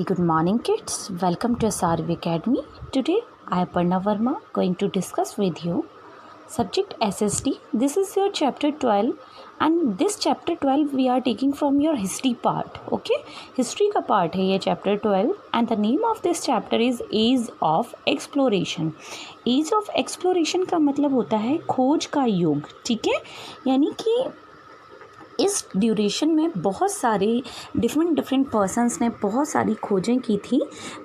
Very good morning, kids. Welcome to SRV Academy. Today, I, Aparna Verma, going to discuss with you subject SST. This is your chapter 12, and this chapter 12 we are taking from your history part. Okay, history का part है ये chapter 12, and the name of this chapter is Age of Exploration. Age of Exploration का मतलब होता है खोज का युग. ठीक है, यानी कि इस ड्यूरेशन में बहुत सारे डिफरेंट पर्सन्स ने बहुत सारी खोजें की थी,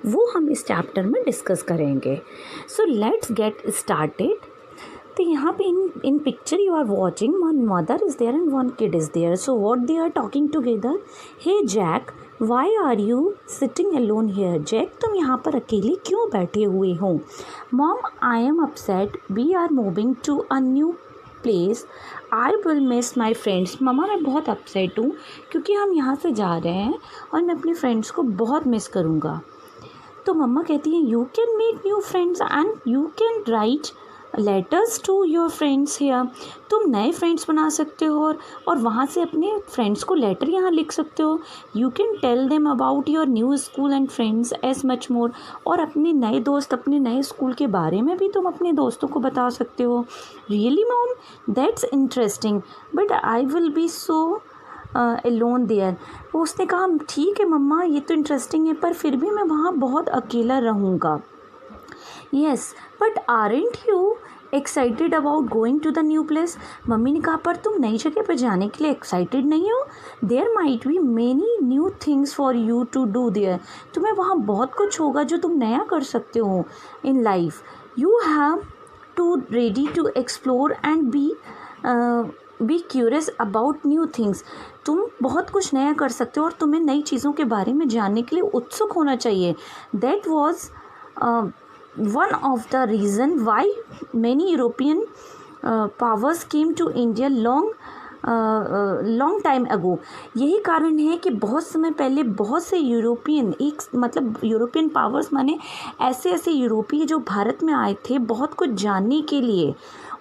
वो हम इस चैप्टर में डिस्कस करेंगे. So let's get started. तो यहाँ पे in picture you are watching one mother is there and one kid is there. So what they are talking together. Hey Jack, why are you sitting alone here. Jack, तुम यहाँ पर अकेले क्यों बैठे हुए हो. Mom, I am upset. We are moving to a new place. I will miss my friends. मम्मा, मैं बहुत अपसेट हूँ क्योंकि हम यहाँ से जा रहे हैं और मैं अपने फ्रेंड्स को बहुत मिस करूँगा. तो मम्मा कहती हैं, you can make new friends and you can write letters to your friends here. तुम नए फ्रेंड्स बना सकते हो और वहाँ से अपने फ्रेंड्स को लेटर यहाँ लिख सकते हो. You can tell them about your new school and friends as much more. और अपने नए दोस्त, अपने नए स्कूल के बारे में भी तुम अपने दोस्तों को बता सकते हो. Really mom, that's interesting, but I will be so alone there. उसने कहा, ठीक है मम्मा, ये तो इंटरेस्टिंग है, पर फिर भी मैं वहाँ बहुत अकेला रहूँगा. Yes, but aren't you excited about going to the new place. मम्मी ने कहा, पर तुम नई जगह पर जाने के लिए एक्साइटेड नहीं हो. There might be many new things for you to do there. तुम्हें वहाँ बहुत कुछ होगा जो तुम नया कर सकते हो in life. You have to ready to explore and be curious about new things. तुम बहुत कुछ नया कर सकते हो और तुम्हें नई चीज़ों के बारे में जानने के लिए उत्सुक होना चाहिए. That was one of the reason why many European powers came to India long time ago. यही कारण है कि बहुत समय पहले बहुत से यूरोपियन पावर्स माने ऐसे यूरोपीय जो भारत में आए थे बहुत कुछ जानने के लिए.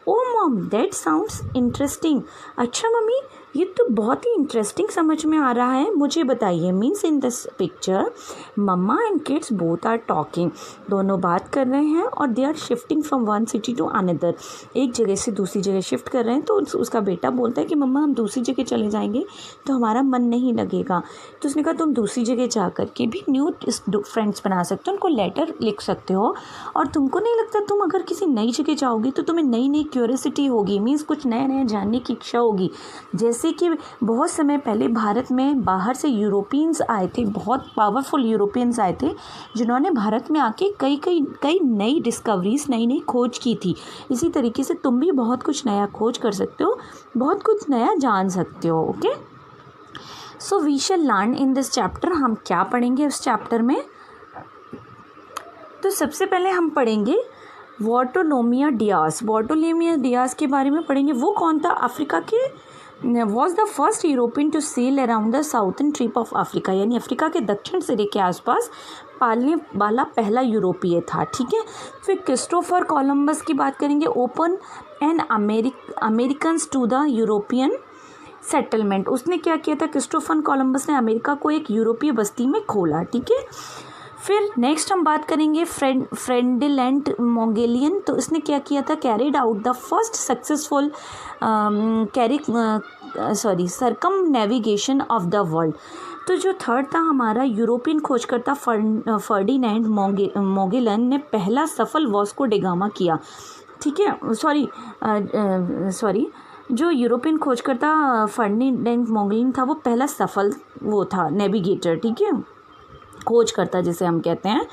ओ मॉम, दैट साउंड्स इंटरेस्टिंग. अच्छा मम्मी, ये तो बहुत ही इंटरेस्टिंग समझ में आ रहा है, मुझे बताइए. Means in this picture mamma and kids both are talking. दोनों बात कर रहे हैं और they are shifting from one city to another. एक जगह से दूसरी जगह शिफ्ट कर रहे हैं. तो उसका बेटा बोलता है कि मम्मा, हम दूसरी जगह चले जाएंगे तो हमारा मन नहीं लगेगा. तो उसने कहा, तुम दूसरी जगह जा कर के भी न्यू फ्रेंड्स बना सकते हो, उनको लेटर लिख सकते हो. और तुमको नहीं लगता तुम अगर किसी नई जगह जाओगी तो तुम्हें नई नई क्यूरियोसिटी होगी. मीन्स कुछ नया नया जानने की इच्छा होगी. जैसे कि बहुत समय पहले भारत में बाहर से यूरोपियंस आए थे, बहुत पावरफुल यूरोपियंस आए थे जिन्होंने भारत में आके कई नई डिस्कवरीज, नई खोज की थी. इसी तरीके से तुम भी बहुत कुछ नया खोज कर सकते हो, बहुत कुछ नया जान सकते हो. Okay, so we shall learn in this chapter. हम क्या पढ़ेंगे इस चैप्टर में. तो सबसे पहले हम पढ़ेंगे बार्टोलोमेव डियास. बार्टोलोमेव डियास के बारे में पढ़ेंगे. वो कौन था? अफ्रीका के was the first European to sail around the southern trip of Africa. यानी अफ्रीका के दक्षिण सिरे के आसपास पालने वाला पहला यूरोपीय था. ठीक है. फिर क्रिस्टोफर कोलंबस की बात करेंगे. Open and Americans to the European settlement. उसने क्या किया था? क्रिस्टोफर कोलंबस ने अमेरिका को एक यूरोपीय बस्ती में खोला. ठीक है. फिर नेक्स्ट हम बात करेंगे फ्रेडरिक मैगेलियन. तो इसने क्या किया था? Carried out the first successful circumnavigation of the world. तो जो थर्ड था हमारा जो खोजकर्ता फर्डिनेंड मैगेलन ने पहला सफल वास्को डी गामा किया. ठीक है. जो यूरोपियन खोजकर्ता फर्डिनेंड मैगेलन था वो पहला सफल वो था नेविगेटर. ठीक है, खोज करता जिसे हम कहते हैं,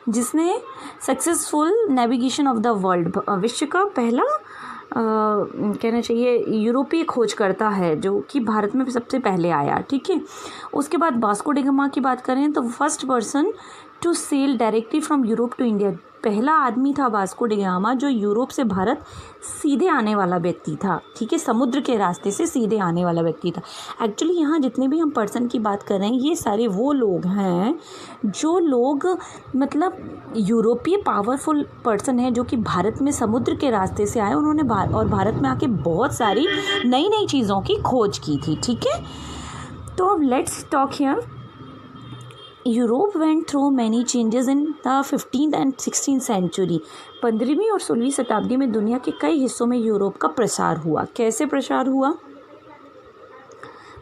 जिसने successful navigation of the world, विश्व का पहला कहना चाहिए यूरोपीय खोजकर्ता है जो कि भारत में सबसे पहले आया. ठीक है. उसके बाद वास्को डी गामा की बात करें तो first person to sail directly from Europe to India. पहला आदमी था वास्को डी गामा जो यूरोप से भारत सीधे आने वाला व्यक्ति था. ठीक है, समुद्र के रास्ते से सीधे आने वाला व्यक्ति था. एक्चुअली यहाँ जितने भी हम पर्सन की बात कर रहे हैं ये सारे वो लोग हैं जो लोग मतलब यूरोपीय पावरफुल पर्सन हैं जो कि भारत में समुद्र के रास्ते से आए. उन्होंने भारत में आके बहुत सारी नई चीज़ों की खोज की थी. ठीक है. तो अब let's talk here Europe went through many changes in the 15th and 16th century. 15वीं और 16वीं शताब्दी में दुनिया के कई हिस्सों में यूरोप का प्रसार हुआ। कैसे प्रसार हुआ?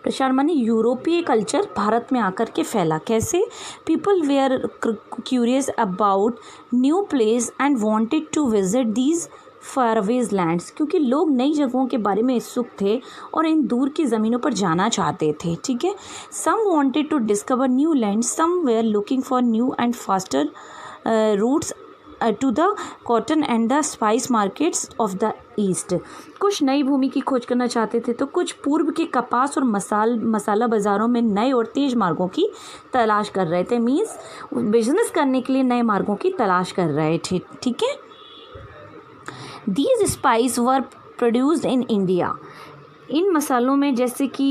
प्रसार माने यूरोपीय कल्चर भारत में आकर के फैला। कैसे? People were curious about new place and wanted to visit these faraway lands, क्योंकि लोग नई जगहों के बारे में उत्सुक थे और इन दूर की ज़मीनों पर जाना चाहते थे। ठीक है। Some wanted to discover new land, some were looking for new and faster routes to the cotton and the spice markets of the east. कुछ नई भूमि की खोज करना चाहते थे तो कुछ पूर्व के कपास और मसाला बाज़ारों में नए और तेज मार्गों की तलाश कर रहे थे। मीन्स बिजनेस करने के लिए नए मार्गों की तलाश कर रहे थे। ठीक है। These spices were produced in India. इन मसालों में जैसे कि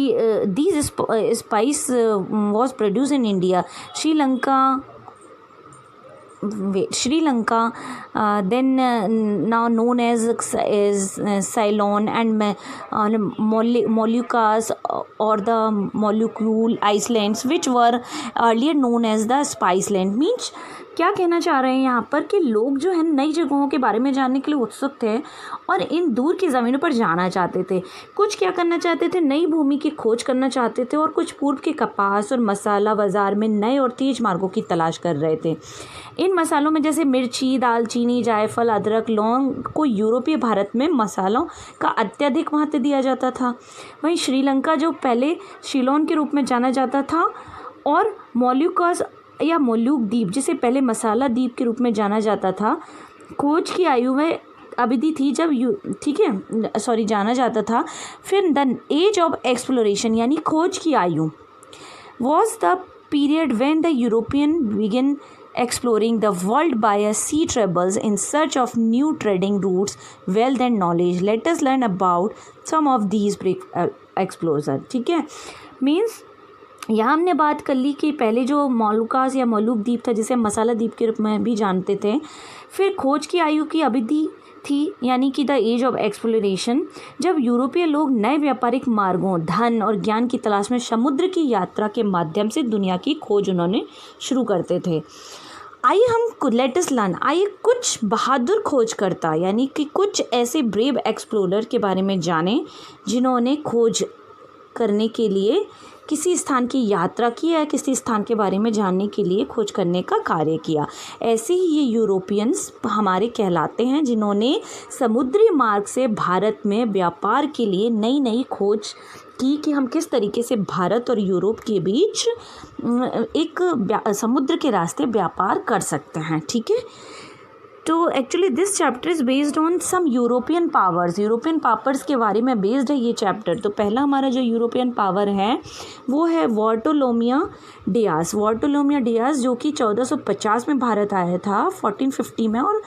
these spice was produced in India, Sri Lanka, then now known as Ceylon and Moluccas or the Moluccal Islands, which were earlier known as the Spice Land. Means क्या कहना चाह रहे हैं यहाँ पर कि लोग जो है नई जगहों के बारे में जानने के लिए उत्सुक थे और इन दूर की ज़मीनों पर जाना चाहते थे। कुछ क्या करना चाहते थे? नई भूमि की खोज करना चाहते थे और कुछ पूर्व के कपास और मसाला बाज़ार में नए और तेज मार्गों की तलाश कर रहे थे। इन मसालों में जैसे मिर्ची, दालचीनी, जायफल, अदरक, लौंग को यूरोपीय भारत में मसालों का अत्यधिक महत्व दिया जाता था। वहीं श्रीलंका जो पहले सिलोन के रूप में जाना जाता था और मोलुकस या मोलुक द्वीप जिसे पहले मसाला द्वीप के रूप में जाना जाता था, खोज की आयु में अवधि थी जब जाना जाता था। फिर द एज ऑफ एक्सप्लोरेशन यानी खोज की आयु was the period when the European begin exploring the world by a sea travels in search of new trading routes, wealth and knowledge. Let us learn about some of these explorers. ठीक है। Means यहाँ हमने बात कर ली कि पहले जो मोलुकास या मोलुक द्वीप था जिसे मसाला द्वीप के रूप में भी जानते थे, फिर खोज की आयु की अवधि थी यानी कि द एज ऑफ एक्सप्लोरेशन, जब यूरोपीय लोग नए व्यापारिक मार्गों, धन और ज्ञान की तलाश में समुद्र की यात्रा के माध्यम से दुनिया की खोज उन्होंने शुरू करते थे। आइए हम लेटेस्ट लर्न, आइए कुछ बहादुर खोजकर्ता यानी कि कुछ ऐसे ब्रेव एक्सप्लोरर के बारे में जानें जिन्होंने खोज करने के लिए किसी स्थान की यात्रा की या किसी स्थान के बारे में जानने के लिए खोज करने का कार्य किया। ऐसे ही ये यूरोपियंस हमारे कहलाते हैं जिन्होंने समुद्री मार्ग से भारत में व्यापार के लिए नई नई खोज की कि हम किस तरीके से भारत और यूरोप के बीच एक समुद्र के रास्ते व्यापार कर सकते हैं। ठीक है। तो actually this chapter is based on some European powers के बारे में बेस्ड है ये चैप्टर। तो पहला हमारा जो यूरोपियन पावर है वो है बार्टोलोमियो डियास जो कि 1450 में भारत आया था, 1450 में और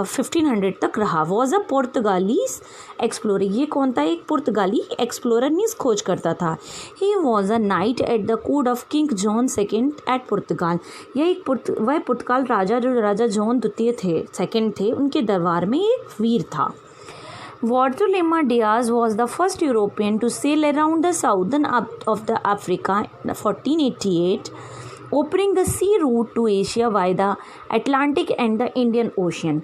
1500 तक रहा। Was a Portuguese explorer. ये कौन था? एक पुर्तगाली एक्सप्लोरर मीन्स खोज करता था। He was a knight at the court of king John second at Portugal. यह वह पुर्तगाल राजा जो राजा जॉन सेकेंड थे उनके दरबार में एक वीर था। Bartolomé Diaz was the first European to sail around the southern of the Africa in 1488, opening the sea route to Asia via the Atlantic and the Indian Ocean.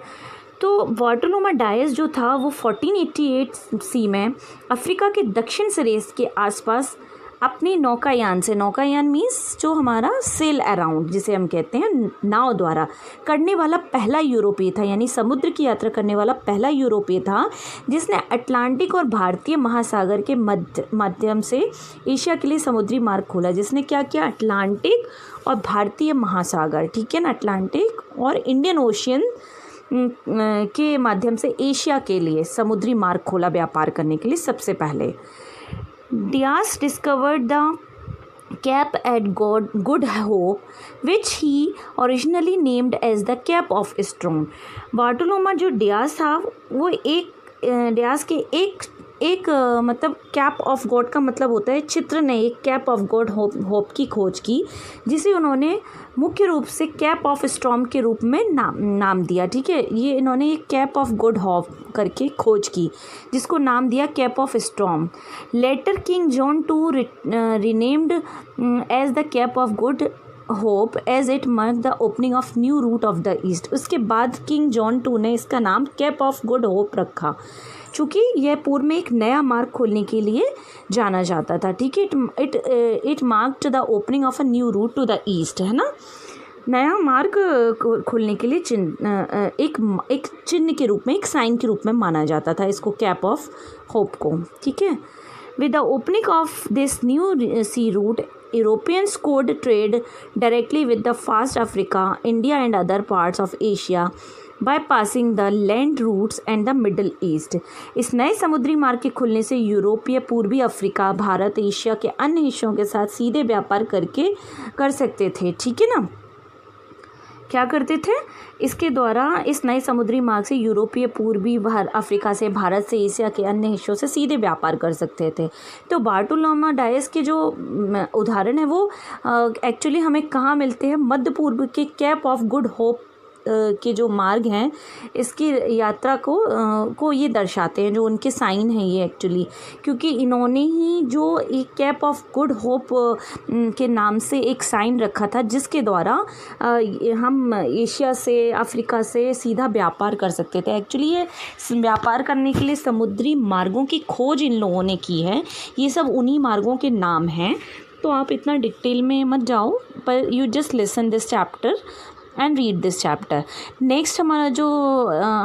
तो बार्टोलोमा डायस जो था वो 1488 सी में अफ्रीका के दक्षिण सिरेस के आसपास अपनी नौकायान मीन्स जो हमारा सेल अराउंड जिसे हम कहते हैं नाव द्वारा करने वाला पहला यूरोपीय था, यानी समुद्र की यात्रा करने वाला पहला यूरोपीय था जिसने अटलांटिक और भारतीय महासागर के माध्यम से एशिया के लिए समुद्री मार्ग खोला। जिसने क्या किया? अटलांटिक और भारतीय महासागर, ठीक है ना, अटलांटिक और इंडियन ओशियन के माध्यम से एशिया के लिए समुद्री मार्ग खोला व्यापार करने के लिए सबसे पहले। Diaz discovered the Cape at Good Hope, which he originally named as the Cape of Stone. बार्टोलोमा जो डियास था वो डियास के एक एक मतलब कैप ऑफ गॉड का मतलब होता है चित्र ने एक कैप ऑफ गॉड होप की खोज की, जिसे उन्होंने मुख्य रूप से कैप ऑफ स्टॉर्म के रूप में नाम दिया। ठीक है, ये इन्होंने एक कैप ऑफ गुड होप करके खोज की जिसको नाम दिया cape of storm. Later king John to renamed as the cape of good hope as it mark the opening of new route of the east. उसके बाद किंग जॉन टू ने इसका नाम कैप ऑफ गुड होप रखा, चूँकि यह पूर्व में एक नया मार्ग खोलने के लिए जाना जाता था। ठीक है, it marked the opening of a new route to the east, है ना, नया मार्ग खोलने के लिए एक चिन्ह के रूप में, एक साइन के रूप में माना जाता था इसको, कैप ऑफ होप को। ठीक है, with the opening of this new sea route Europeans could trade directly with the Fast Africa, India and other parts of Asia by passing the land routes and the Middle East. इस नए समुद्री मार्ग के खुलने से यूरोपीय, पूर्वी Africa, Bharat, Asia के अन्य हिस्सों के साथ सीधे व्यापार कर सकते थे। ठीक है ना, क्या करते थे, इसके द्वारा इस नए समुद्री मार्ग से यूरोपीय, पूर्वी अफ्रीका से, भारत से, एशिया के अन्य हिस्सों से सीधे व्यापार कर सकते थे। तो बार्टोलोमेव डायस के जो उदाहरण है वो एक्चुअली हमें कहाँ मिलते हैं, मध्य पूर्व के कैप ऑफ गुड होप के जो मार्ग हैं इसकी यात्रा को ये दर्शाते हैं, जो उनके साइन हैं ये एक्चुअली, क्योंकि इन्होंने ही जो एक कैप ऑफ गुड होप के नाम से एक साइन रखा था जिसके द्वारा हम एशिया से, अफ्रीका से सीधा व्यापार कर सकते थे। एक्चुअली ये व्यापार करने के लिए समुद्री मार्गों की खोज इन लोगों ने की है, ये सब उन्हीं मार्गों के नाम हैं। तो आप इतना डिटेल में मत जाओ, पर you just listen this chapter and read this chapter. Next हमारा जो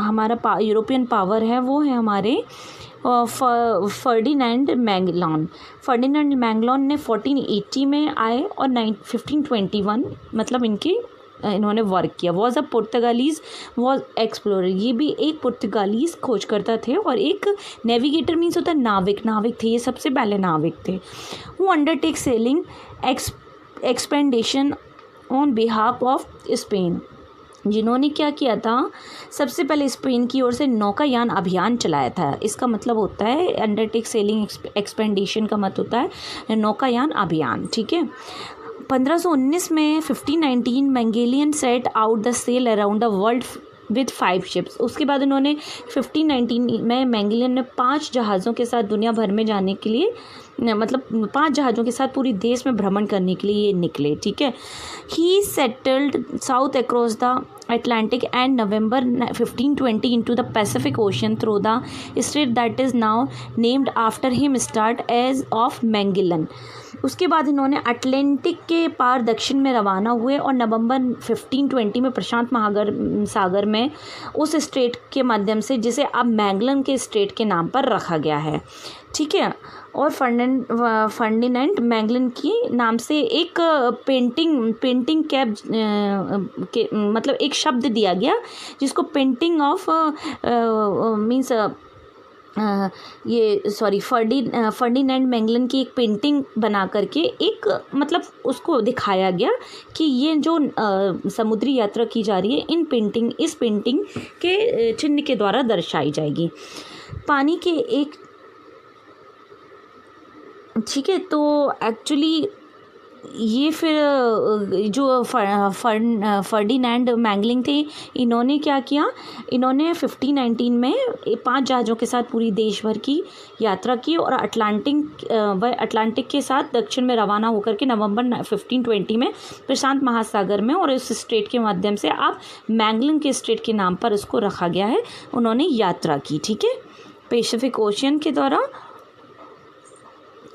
हमारा यूरोपियन पावर है वो है हमारे फर्डिनेंड मैगेलन। फर्डिनेंड मैगेलन ने 1480 में आए और 1521 मतलब इन्होंने वर्क किया। वॉज अ पुर्तगालीज वॉज एक्सप्लोरर, ये भी एक पुर्तगालीज खोजकर्ता थे और एक नेविगेटर मीन्स होता है नाविक थे, ये सबसे पहले नाविक थे। वो undertake selling expedition on behalf of Spain, जिन्होंने क्या किया था, सबसे पहले स्पेन की ओर से नौकायान अभियान चलाया था। इसका मतलब होता है अंडरटेक सेलिंग एक्सपेंडिशन का मतलब होता है नौकायान अभियान। ठीक है, 1519 में 1519 Magellan set out the sail around the world with 5 ships. उसके बाद उन्होंने 1519 में मैगेलियन ने 5 जहाज़ों के साथ दुनिया भर में जाने के लिए, मतलब 5 जहाज़ों के साथ पूरी देश में भ्रमण करने के लिए ये निकले। ठीक है, ही settled south across the Atlantic and November 1520 into the Pacific Ocean through the strait that is now named after him, start as of Magellan। उसके बाद इन्होंने अटलांटिक के पार दक्षिण में रवाना हुए और नवंबर 1520 में प्रशांत सागर में उस स्ट्रेट के माध्यम से, जिसे अब मैगेलन के स्ट्रेट के नाम पर रखा गया है। ठीक है, और फर्डिनेंड मैगेलन की नाम से एक पेंटिंग कैप के मतलब एक शब्द दिया गया जिसको painting of means Ferdinand Magellan की एक पेंटिंग बना करके एक मतलब उसको दिखाया गया कि ये जो समुद्री यात्रा की जा रही है इस पेंटिंग के चिन्ह के द्वारा दर्शाई जाएगी। पानी के एक, ठीक है, तो एक्चुअली ये फिर जो फर्डिनेंड मैगेलन थे, इन्होंने क्या किया, इन्होंने 1519 में 5 जहाज़ों के साथ पूरी देश भर की यात्रा की और अटलांटिक के साथ दक्षिण में रवाना होकर के नवंबर 1520 में प्रशांत महासागर में और इस स्ट्रेट के माध्यम से अब मैगेलन के स्ट्रेट के नाम पर इसको रखा गया है, उन्होंने यात्रा की। ठीक है, पैसिफिक ओशियन के द्वारा।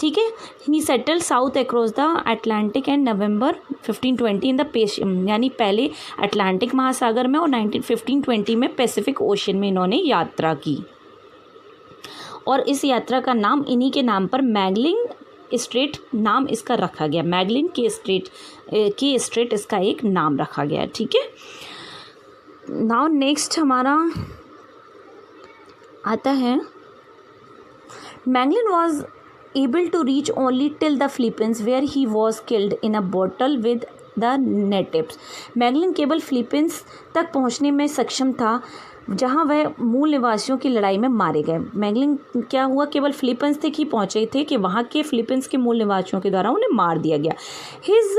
ठीक है, he settle south across the Atlantic and November 1520 in the यानी पहले अटलांटिक महासागर में और 1520 में पैसिफिक ओशियन में इन्होंने यात्रा की और इस यात्रा का नाम इन्हीं के नाम पर मैगेलन स्ट्रेट नाम इसका रखा गया। मैगेलन के स्ट्रेट इसका एक नाम रखा गया। ठीक है, नाउ नेक्स्ट हमारा आता है, Magellan was able to reach only till the Philippines where he was killed in a battle with the natives। Magellan केवल फिलीपींस तक पहुंचने में सक्षम था जहाँ वह मूल निवासियों की लड़ाई में मारे गए। मैगलिन क्या हुआ, केवल फिलीपींस तक ही पहुँचे थे कि वहाँ के फिलीपींस के मूल निवासियों के द्वारा उन्हें मार दिया गया। हिज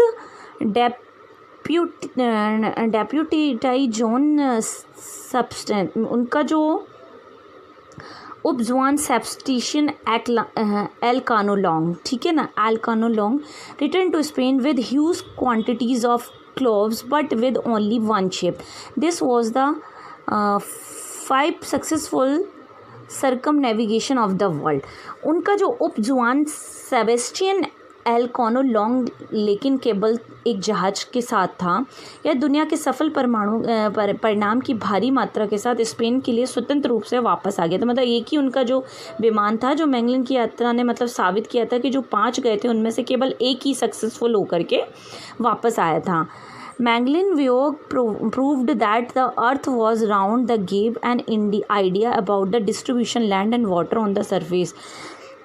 डेप्यूटी जॉन सबस्टेन, उनका जो उपजुआन सेबस्टिशियन एलकानो लॉन्ग, ठीक है ना, Elcano long return to Spain with huge quantities of cloves but with only one ship. This was the 5 successful circumnavigation of the world. उनका जो उपजुआन सेबेस्टियन एलकानो लॉन्ग लेकिन केवल एक जहाज के साथ था, यह दुनिया के सफल परिणाम की भारी मात्रा के साथ स्पेन के लिए स्वतंत्र रूप से वापस आ गया था। मतलब एक ही उनका जो विमान था, जो मैगलिन की यात्रा ने मतलब साबित किया था कि जो 5 गए थे उनमें से केवल एक ही सक्सेसफुल होकर के वापस आया था। मैगलिन वियोग proved that the earth was round, the gave an idea about the distribution land and water on the surface।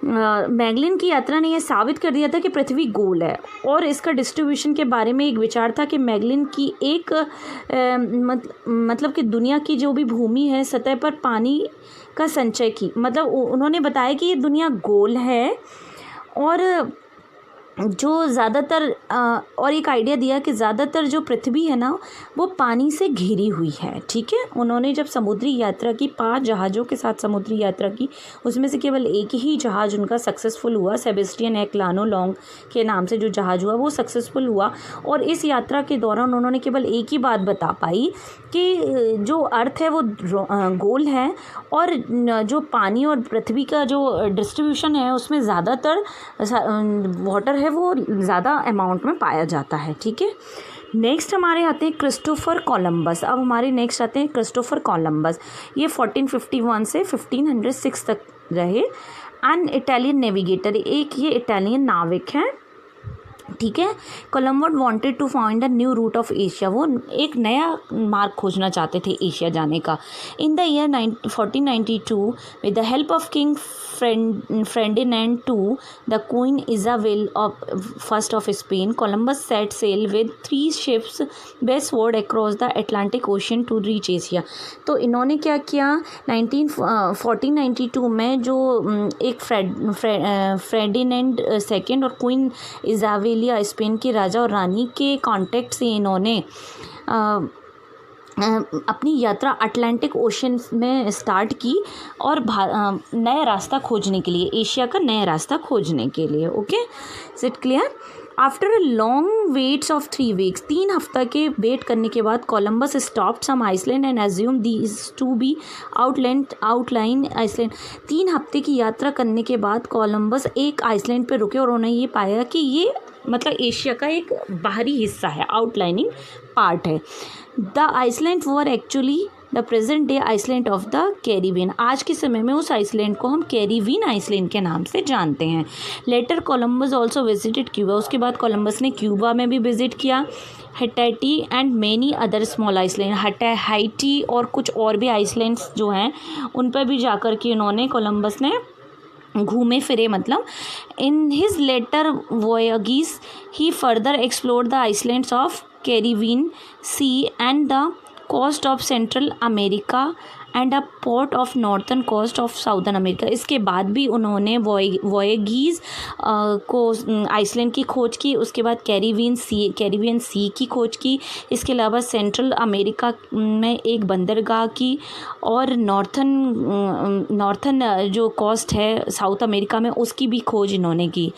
मैगलिन की यात्रा ने यह साबित कर दिया था कि पृथ्वी गोल है और इसका डिस्ट्रीब्यूशन के बारे में एक विचार था कि मैगलिन की एक मतलब कि दुनिया की जो भी भूमि है सतह पर पानी का संचय की, मतलब उन्होंने बताया कि ये दुनिया गोल है और जो ज़्यादातर और एक आइडिया दिया कि ज़्यादातर जो पृथ्वी है ना वो पानी से घिरी हुई है, ठीक है। उन्होंने जब समुद्री यात्रा की 5 जहाज़ों के साथ समुद्री यात्रा की, उसमें से केवल एक ही जहाज़ उनका सक्सेसफुल हुआ, सेबेस्टियन एलकानो लॉन्ग के नाम से जो जहाज़ हुआ वो सक्सेसफुल हुआ। और इस यात्रा के दौरान उन्होंने केवल एक ही बात बता पाई कि जो अर्थ है वो गोल है और जो पानी और पृथ्वी का जो डिस्ट्रीब्यूशन है उसमें ज़्यादातर वाटर वो ज़्यादा अमाउंट में पाया जाता है, ठीक है। नेक्स्ट हमारे आते हैं क्रिस्टोफर कोलंबस। अब हमारे नेक्स्ट आते हैं क्रिस्टोफर कोलंबस। ये 1451 से 1506 तक रहे। एन इटालियन नेविगेटर, एक ये इटालियन नाविक हैं, ठीक है। Columbus wanted to find a new route of Asia, वो एक नया मार्ग खोजना चाहते थे एशिया जाने का। In the year 1492 with the help of king Ferdinand II, the Queen Isabel I of Spain, Columbus set sail with 3 ships westward across the Atlantic Ocean to reach Asia। तो इन्होंने क्या किया, 1492 में जो एक फ्रेडिनेंड II और क्वीन इजाबेलिया स्पेन के राजा और रानी के कॉन्टेक्ट से इन्होंने अपनी यात्रा अटलांटिक ओशन में स्टार्ट की और नया रास्ता खोजने के लिए, एशिया का नया रास्ता खोजने के लिए। Okay, is it clear? After a long waits of 3 weeks, 3 हफ्ता के वेट करने के बाद Columbus stopped some island and assume these to be outline island. 3 हफ्ते की यात्रा करने के बाद कोलंबस एक आइसलैंड पर रुके और उन्होंने ये पाया कि ये मतलब एशिया का एक बाहरी हिस्सा है, आउटलाइनिंग पार्ट है। The island were actually the present day island of the Caribbean. आज के समय में उस आइसलैंड को हम कैरिबियन आइसलैंड के नाम से जानते हैं। Later Columbus also visited Cuba, उसके बाद कोलंबस ने क्यूबा में भी विजिट किया। Haiti and many other small island, Haiti और कुछ और भी आइसलैंड्स जो हैं उन पर भी जाकर के उन्होंने कोलंबस ने घूमे फिरे। मतलब in his later voyages he further explored the islands of Caribbean sea and the coast of central America and a port of northern coast of southern America. इसके बाद भी उन्होंने वोयागीज को आइसलैंड की खोज की, उसके बाद कैरिबियन सी की खोज की, इसके अलावा सेंट्रल अमेरिका में एक बंदरगाह की और नॉर्थन जो कोस्ट है साउथ अमेरिका में उसकी भी खोज इन्होंने की।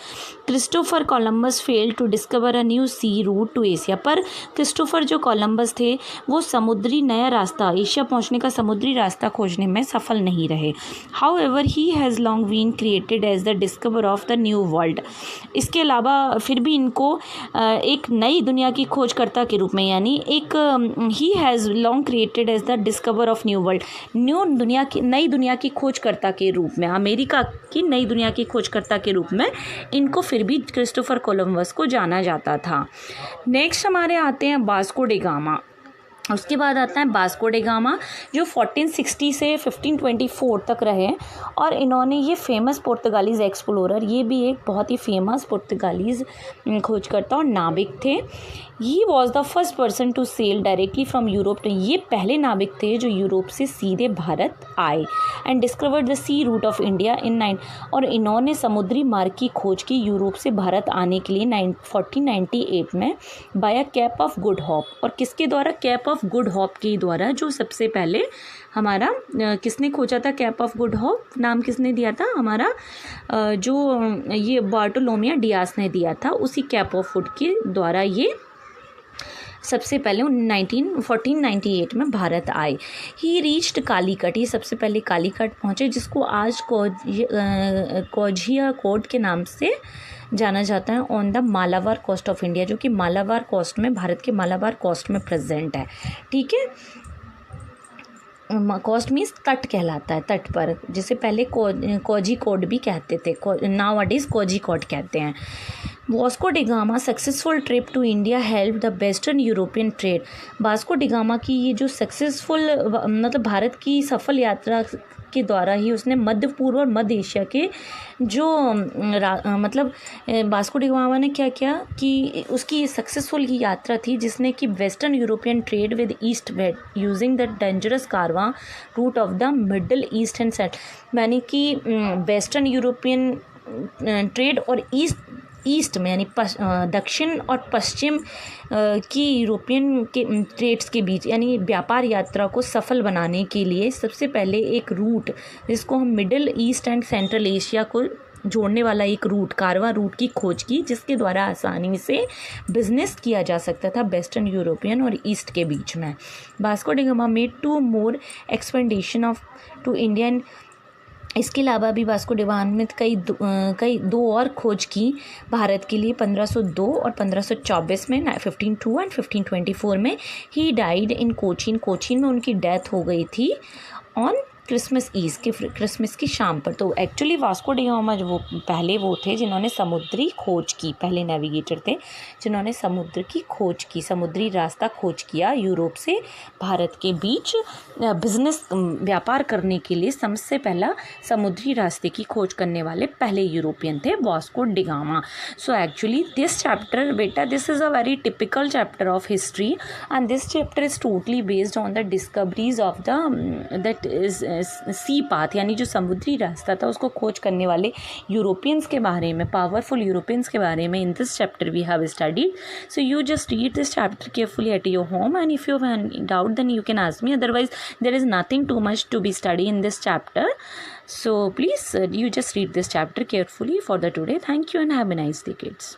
Christopher Columbus failed to discover a new sea route to Asia, पर क्रिस्टोफर जो कोलंबस थे वो समुद्री नया रास्ता, एशिया पहुंचने का समुद्री रास्ता खोजने में सफल नहीं रहे। However he has long been created as the discover of the new world. इसके अलावा फिर भी इनको एक नई दुनिया की खोजकर्ता के रूप में, यानी एक he has long created as the discover of new world, नई दुनिया की खोजकर्ता के रूप में, अमेरिका की नई दुनिया की खोजकर्ता के रूप में इनको फिर भी क्रिस्टोफर कोलंबस को जाना जाता था। नेक्स्ट हमारे आते हैं वास्को डी गामा। उसके बाद आता है वास्को डे गामा, जो 1460 से 1524 तक रहे और इन्होंने ये फेमस पुर्तगालीज़ एक्सप्लोरर, ये भी एक बहुत ही फेमस पुर्तगालीज़ खोजकर्ता और नाविक थे। He was the first person to sail directly from Europe, तो ये पहले नाविक थे जो यूरोप से सीधे भारत आए and discovered the sea route of India in 9, और इन्होंने समुद्री मार्ग की खोज की यूरोप से भारत आने के लिए 1498 में बाया कैप ऑफ गुड होप, और किसके द्वारा? कैप ऑफ गुड होप के द्वारा, जो सबसे पहले हमारा किसने खोजा था कैप ऑफ गुड होप? नाम किसने दिया था? हमारा जो ये बार्टोलोमियो डियास ने दिया था, उसी कैप ऑफ गुड के द्वारा ये सबसे पहले 1498 में भारत आए। ही रीच्ड कालीकट, ये सबसे पहले कालीकट पहुँचे, जिसको आज कोझिया कोड के नाम से जाना जाता है, on the Malabar coast of India, जो कि मालाबार कोस्ट में, भारत के मालाबार कोस्ट में प्रेजेंट है। ठीक है, कोस्ट मीन्स तट कहलाता है, तट पर, जिसे पहले कोझिकोड भी कहते थे, नाउ अट इज कोझिकोड कहते हैं। Vasco da Gama successful trip to India help the western European trade, Vasco da Gama की ये जो सक्सेसफुल मतलब भारत की सफल यात्रा के द्वारा ही उसने मध्य पूर्व और मध्य एशिया के जो मतलब वास्को डी गामा ने क्या किया कि उसकी सक्सेसफुल ही यात्रा थी, जिसने कि western European trade with east west using the dangerous caravan route of the middle east and सेंट, यानी कि वेस्टर्न यूरोपियन ट्रेड और ईस्ट में यानी दक्षिण और पश्चिम की यूरोपियन के ट्रेड्स के बीच यानी व्यापार यात्रा को सफल बनाने के लिए सबसे पहले एक रूट, जिसको हम middle east and central Asia को जोड़ने वाला एक रूट, कारवा रूट की खोज की, जिसके द्वारा आसानी से बिजनेस किया जा सकता था वेस्टर्न यूरोपियन और ईस्ट के बीच में। Vasco da Gama made 2 more expedition of to Indian, इसके अलावा भी वास्को डी गामा ने कई 2 और खोज की भारत के लिए 1502 और 1524 में, 1502 एंड 1524 में। ही डाइड इन कोचीन में उनकी डेथ हो गई थी ऑन क्रिसमस ईव के क्रिसमस की शाम पर। तो एक्चुअली वास्को डी गामा जो वो पहले वो थे जिन्होंने समुद्री खोज की, पहले नेविगेटर थे जिन्होंने समुद्र की खोज की, समुद्री रास्ता खोज किया यूरोप से भारत के बीच बिजनेस व्यापार करने के लिए। सबसे पहला समुद्री रास्ते की खोज करने वाले पहले यूरोपियन थे Vasco da Gama. So actually this chapter बेटा, this is a very typical chapter of history and this chapter is totally based on the discoveries of the that is sea path, यानी जो समुद्री रास्ता था उसको खोज करने वाले यूरोपियंस के बारे में, पावरफुल यूरोपियंस के बारे में in this chapter we have studied. So you just read this chapter carefully at your home and if you have any doubt then you can ask me, otherwise there is nothing too much to be studied in this chapter. So please you just read this chapter carefully for the today. Thank you and have a nice day, kids.